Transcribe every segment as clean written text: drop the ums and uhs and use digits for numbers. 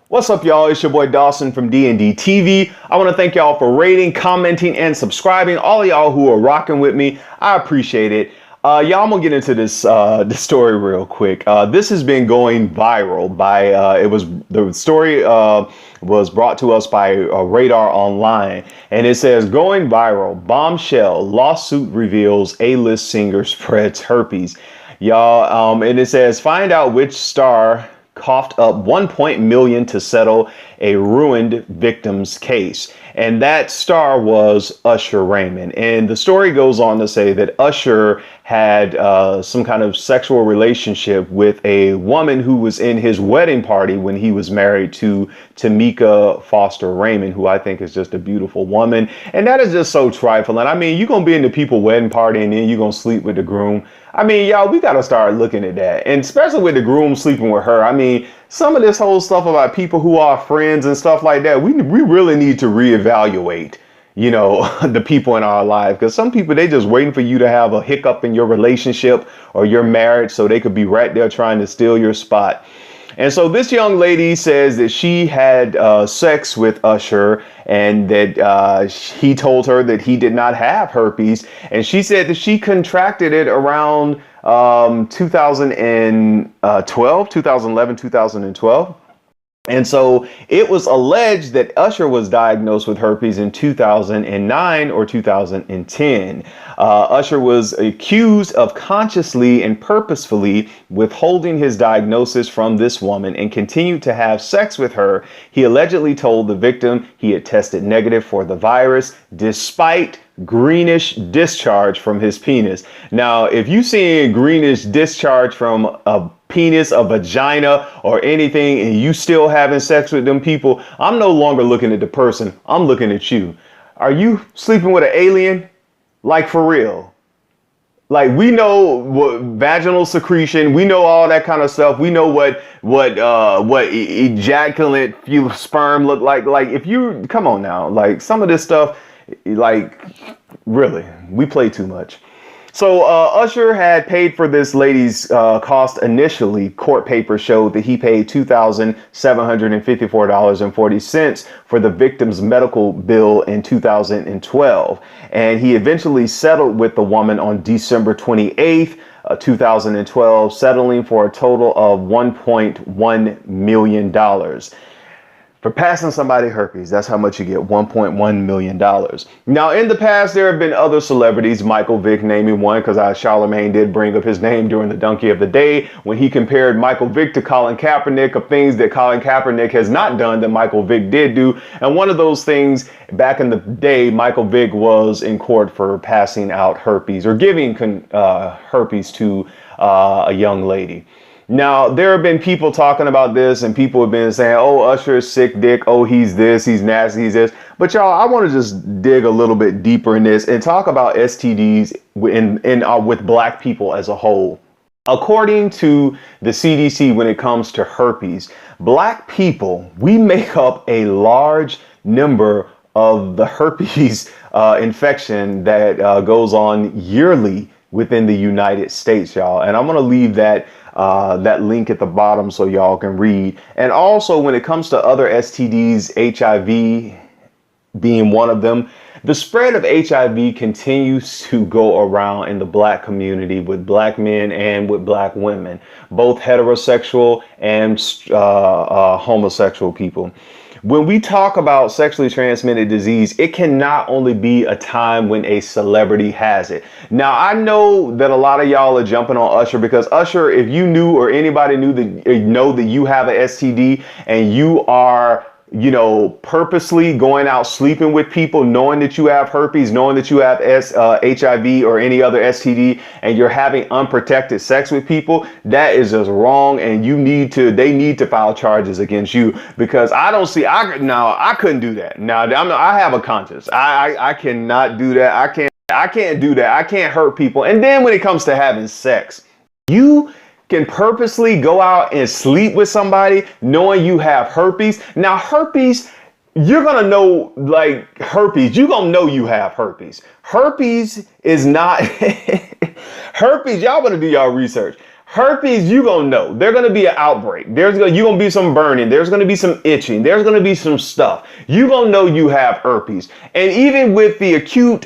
What's up, y'all? It's your boy Dawson from D&D TV. I want to thank y'all for rating, commenting, and subscribing. All of y'all who are rocking with me, I appreciate it. Y'all, I'm gonna get into this story real quick. This has been going viral by the story was brought to us by Radar Online, and it says going viral: bombshell lawsuit reveals A-list singer spreads herpes. Y'all, and it says find out which star coughed up 1 million to settle a ruined victim's case. And that star was Usher Raymond. And the story goes on to say that Usher had some kind of sexual relationship with a woman who was in his wedding party when he was married to Tamika Foster Raymond, who I think is just a beautiful woman. And that is just so trifling. I mean, you're going to be in the people's wedding party and then you're going to sleep with the groom. I mean, y'all, we got to start looking at that. And especially with the groom sleeping with her. I mean, some of this whole stuff about people who are friends and stuff like that, we really need to reevaluate, you know, the people in our life. Because some people, they just waiting for you to have a hiccup in your relationship or your marriage so they could be right there trying to steal your spot. And so this young lady says that she had sex with Usher and that he told her that he did not have herpes. And she said that she contracted it around 2012, 2011, 2012. And so it was alleged that Usher was diagnosed with herpes in 2009 or 2010. Usher was accused of consciously and purposefully withholding his diagnosis from this woman and continued to have sex with her. He allegedly told the victim he had tested negative for the virus despite greenish discharge from his penis. Now, if you see greenish discharge from a penis, a vagina, or anything, and you still having sex with them people, I'm no longer looking at the person. I'm looking at you. Are you sleeping with an alien? Like, for real? Like, we know what vaginal secretion, we know all that kind of stuff. We know what ejaculate sperm look like. Like, if you come on now, like some of this stuff, like, really, we play too much. So Usher had paid for this lady's cost initially. Court papers showed that he paid $2,754.40 for the victim's medical bill in 2012. And he eventually settled with the woman on December 28th, 2012, settling for a total of $1.1 million. For passing somebody herpes, that's how much you get, $1.1 million. Now, in the past, there have been other celebrities, Michael Vick naming one, because Charlemagne did bring up his name during the Donkey of the Day when he compared Michael Vick to Colin Kaepernick of things that Colin Kaepernick has not done that Michael Vick did do. And one of those things, back in the day, Michael Vick was in court for passing out herpes or giving herpes to a young lady. Now, there have been people talking about this and people have been saying, oh, Usher is sick dick. Oh, he's this, he's nasty, he's this. But y'all, I want to just dig a little bit deeper in this and talk about STDs with black people as a whole. According to the CDC, when it comes to herpes, black people, we make up a large number of the herpes infection that goes on yearly within the United States, y'all. And I'm going to leave that link at the bottom so y'all can read. And also, when it comes to other STDs, HIV being one of them, the spread of HIV continues to go around in the black community with black men and with black women, both heterosexual and homosexual people. When we talk about sexually transmitted disease, it can not only be a time when a celebrity has it. Now, I know that a lot of y'all are jumping on Usher because Usher, if you knew or anybody knew that you have an STD and you are, you know, purposely going out sleeping with people, knowing that you have herpes, knowing that you have HIV or any other STD, and you're having unprotected sex with people, that is just wrong. And they need to file charges against you because I couldn't do that. Now, I have a conscience. I cannot do that. I can't do that. I can't hurt people. And then when it comes to having sex, you can purposely go out and sleep with somebody knowing you have herpes. Now, herpes, you're going to know, like herpes, you're going to know you have herpes. Herpes is not, herpes, y'all better do y'all research. Herpes, you gonna know. There's gonna be an outbreak. You're gonna be some burning. There's gonna be some itching. There's gonna be some stuff. You gonna know you have herpes. And even with the acute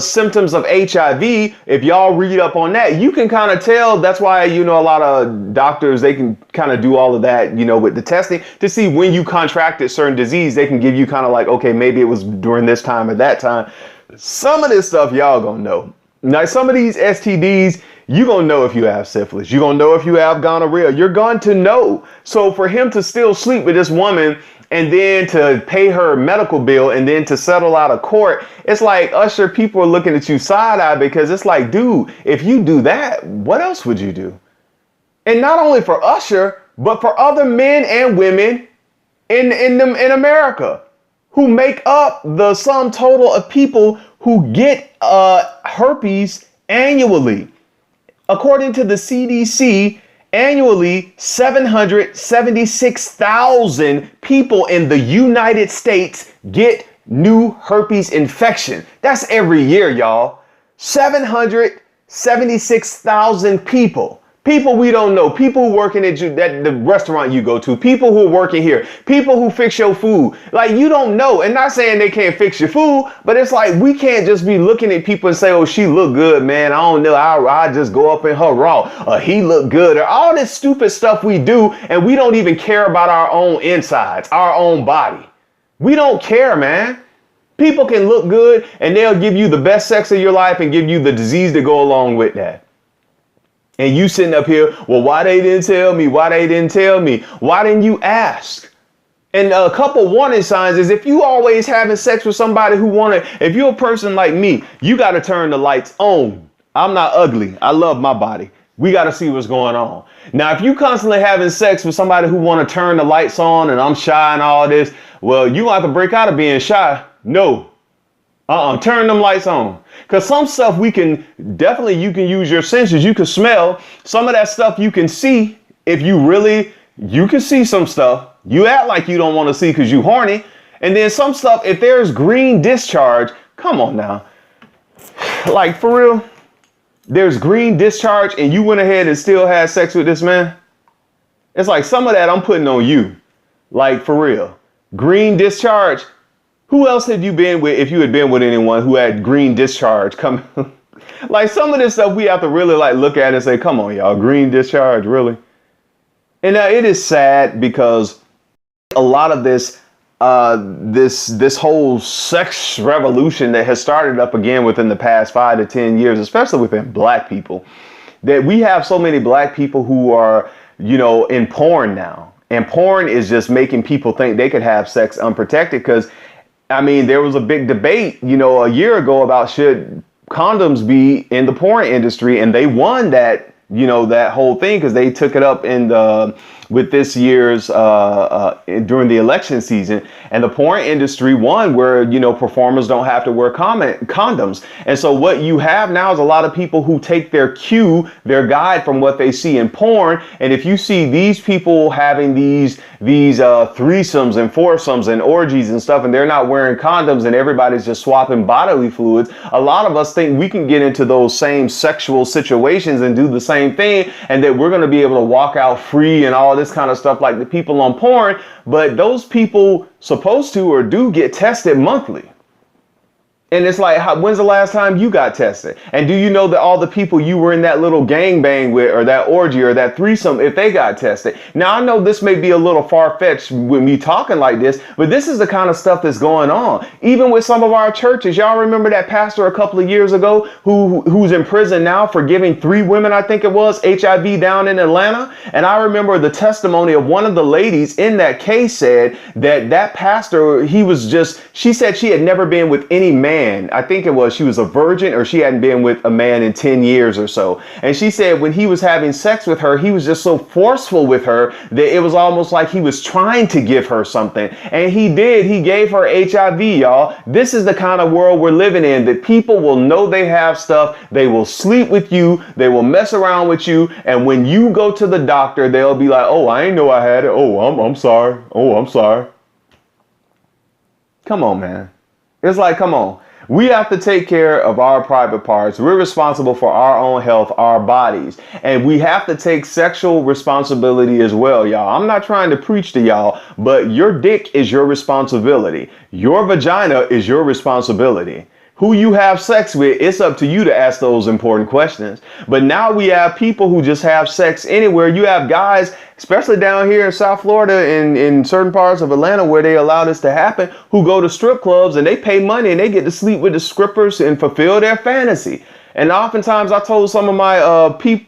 symptoms of HIV, if y'all read up on that, you can kind of tell. That's why, a lot of doctors, they can kind of do all of that, with the testing to see when you contracted certain disease. They can give you kind of like, okay, maybe it was during this time or that time. Some of this stuff y'all gonna know. Now, some of these STDs, you're going to know if you have syphilis. You're going to know if you have gonorrhea. You're going to know. So for him to still sleep with this woman and then to pay her medical bill and then to settle out of court, it's like, Usher, people are looking at you side eye, because it's like, dude, if you do that, what else would you do? And not only for Usher, but for other men and women in America who make up the sum total of people who get herpes annually. According to the CDC, annually 776,000 people in the United States get new herpes infection. That's every year, y'all. 776,000 people. People we don't know, people who working at the restaurant you go to, people who are working here, people who fix your food. Like, you don't know. And not saying they can't fix your food, but it's like, we can't just be looking at people and say, oh, she look good, man. I don't know. I just go up in her raw. He look good. Or all this stupid stuff we do. And we don't even care about our own insides, our own body. We don't care, man. People can look good and they'll give you the best sex of your life and give you the disease to go along with that. And you sitting up here, well, why they didn't tell me? Why they didn't tell me? Why didn't you ask? And a couple warning signs is if you always having sex with somebody if you're a person like me, you got to turn the lights on. I'm not ugly. I love my body. We got to see what's going on. Now, if you constantly having sex with somebody who want to turn the lights on and I'm shy and all this, well, you have to break out of being shy. No. Turn them lights on. Because some stuff you can use your senses. You can smell. Some of that stuff you can see. You can see some stuff. You act like you don't want to see because you horny. And then some stuff, if there's green discharge, come on now. Like, for real, there's green discharge and you went ahead and still had sex with this man. It's like some of that I'm putting on you. Like, for real. Green discharge. Who else had you been with if you had been with anyone who had green discharge coming? Like, some of this stuff we have to really look at and say, come on, y'all, green discharge, really? And it is sad because a lot of this whole sex revolution that has started up again within the past 5 to 10 years, especially within black people, that we have so many black people who are, in porn now. And porn is just making people think they could have sex unprotected because, there was a big debate, a year ago about should condoms be in the porn industry, and they won that, that whole thing because they took it up with this year's during the election season, and the porn industry won where, performers don't have to wear condoms. And so what you have now is a lot of people who take their guide from what they see in porn. And if you see these people having these threesomes and foursomes and orgies and stuff, and they're not wearing condoms and everybody's just swapping bodily fluids, a lot of us think we can get into those same sexual situations and do the same thing, and that we're going to be able to walk out free and all this kind of stuff like the people on porn. But those people supposed to or do get tested monthly. And it's like, when's the last time you got tested? And do you know that all the people you were in that little gangbang with, or that orgy, or that threesome, if they got tested? Now, I know this may be a little far-fetched with me talking like this, but this is the kind of stuff that's going on. Even with some of our churches. Y'all remember that pastor a couple of years ago who's in prison now for giving 3 women, I think it was, HIV down in Atlanta? And I remember the testimony of one of the ladies in that case said that pastor, she said she had never been with any man. I think it was she was a virgin, or she hadn't been with a man in 10 years or so. And she said when he was having sex with her, he was just so forceful with her that it was almost like he was trying to give her something. And he gave her HIV, y'all. This is the kind of world we're living in, that people will know they have stuff. They will sleep with you. They will mess around with you. And when you go to the doctor, they'll be like, oh, I didn't know I had it. Oh, I'm sorry. Oh, I'm sorry. Come on, man. It's like, come on. We have to take care of our private parts. We're responsible for our own health, our bodies, and we have to take sexual responsibility as well, y'all. I'm not trying to preach to y'all, but your dick is your responsibility. Your vagina is your responsibility. Who you have sex with, it's up to you to ask those important questions. But now we have people who just have sex anywhere. You have guys, especially down here in South Florida and in certain parts of Atlanta where they allow this to happen, who go to strip clubs and they pay money and they get to sleep with the strippers and fulfill their fantasy. And oftentimes I told some of my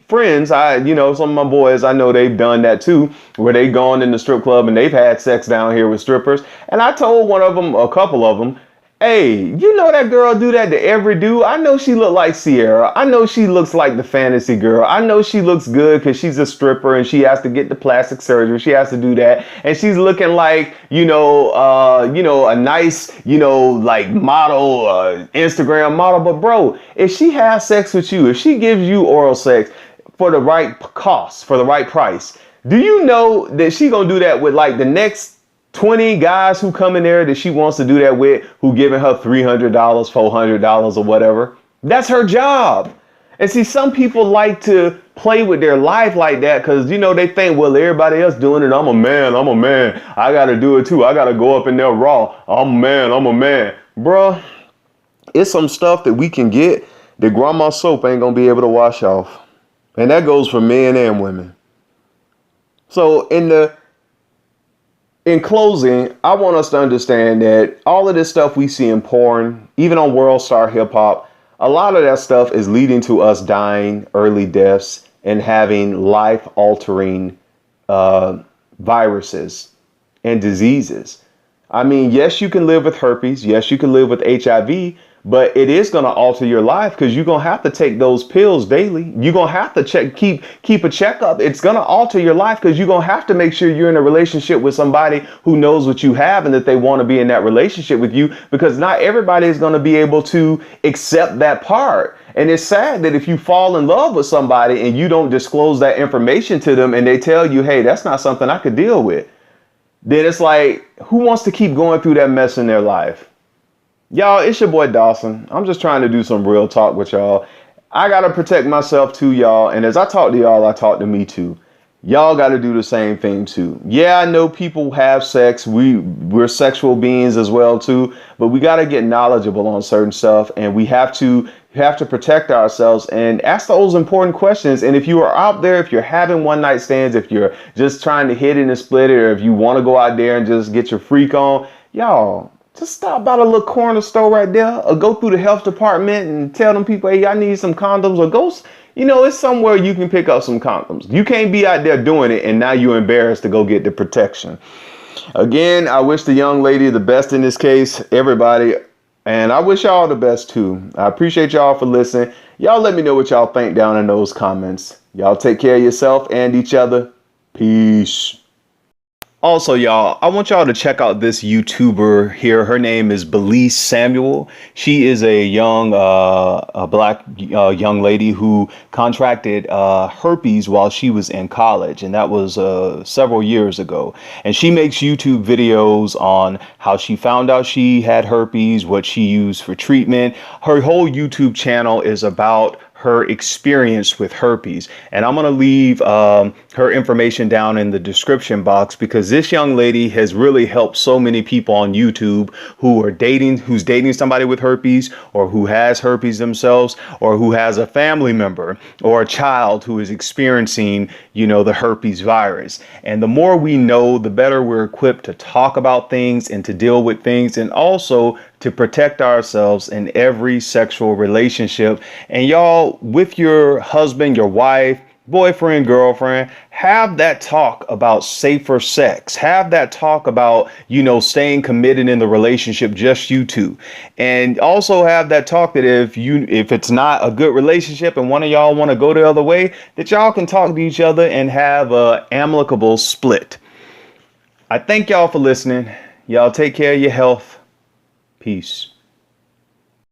friends, some of my boys, I know they've done that too, where they've gone in the strip club and they've had sex down here with strippers. And I told one of them, a couple of them, hey, you know that girl do that to every dude. I know she look like Sierra. I know she looks like the fantasy girl. I know she looks good because she's a stripper and she has to get the plastic surgery. She has to do that. And she's looking like, a nice, like model, Instagram model. But bro, if she has sex with you, if she gives you oral sex for the right cost, for the right price, do you know that she gonna do that with like the next 20 guys who come in there that she wants to do that with, who giving her $300, $400 or whatever? That's her job. And see, some people like to play with their life like that because, they think, well, everybody else doing it. I'm a man. I got to do it too. I got to go up in there raw. I'm a man. Bruh, it's some stuff that we can get that grandma soap ain't going to be able to wash off. And that goes for men and women. So in closing, I want us to understand that all of this stuff we see in porn, even on World Star Hip Hop, a lot of that stuff is leading to us dying early deaths and having life-altering viruses and diseases. I mean, yes, you can live with herpes. Yes, you can live with HIV. But it is going to alter your life because you're going to have to take those pills daily. You're going to have to keep a checkup. It's going to alter your life because you're going to have to make sure you're in a relationship with somebody who knows what you have and that they want to be in that relationship with you, because not everybody is going to be able to accept that part. And it's sad that if you fall in love with somebody and you don't disclose that information to them and they tell you, hey, that's not something I could deal with, then it's like, who wants to keep going through that mess in their life? Y'all, it's your boy Dawson. I'm just trying to do some real talk with y'all. I got to protect myself too, y'all. And as I talk to y'all, I talk to me too. Y'all got to do the same thing too. Yeah, I know people have sex. We're sexual beings as well too. But we got to get knowledgeable on certain stuff. And we have to protect ourselves and ask those important questions. And if you are out there, if you're having one night stands, if you're just trying to hit it and split it, or if you want to go out there and just get your freak on, y'all, just stop by the little corner store right there, or go through the health department and tell them people, hey, I need some condoms, or go, it's somewhere you can pick up some condoms. You can't be out there doing it and now you're embarrassed to go get the protection. Again, I wish the young lady the best in this case, everybody, and I wish y'all the best too. I appreciate y'all for listening. Y'all let me know what y'all think down in those comments. Y'all take care of yourself and each other. Peace. Also, y'all, I want y'all to check out this YouTuber here. Her name is Belize Samuel. She is a young, black young lady who contracted herpes while she was in college, and that was several years ago. And she makes YouTube videos on how she found out she had herpes, what she used for treatment. Her whole YouTube channel is about her experience with herpes, and I'm going to leave her information down in the description box, because this young lady has really helped so many people on YouTube who's dating somebody with herpes, or who has herpes themselves, or who has a family member or a child who is experiencing, the herpes virus. And the more we know, the better we're equipped to talk about things and to deal with things, and also to protect ourselves in every sexual relationship. And y'all, with your husband, your wife, boyfriend, girlfriend, have that talk about safer sex. Have that talk about, staying committed in the relationship, just you two. And also have that talk that if it's not a good relationship and one of y'all want to go the other way, that y'all can talk to each other and have a amicable split. I thank y'all for listening. Y'all take care of your health. Peace.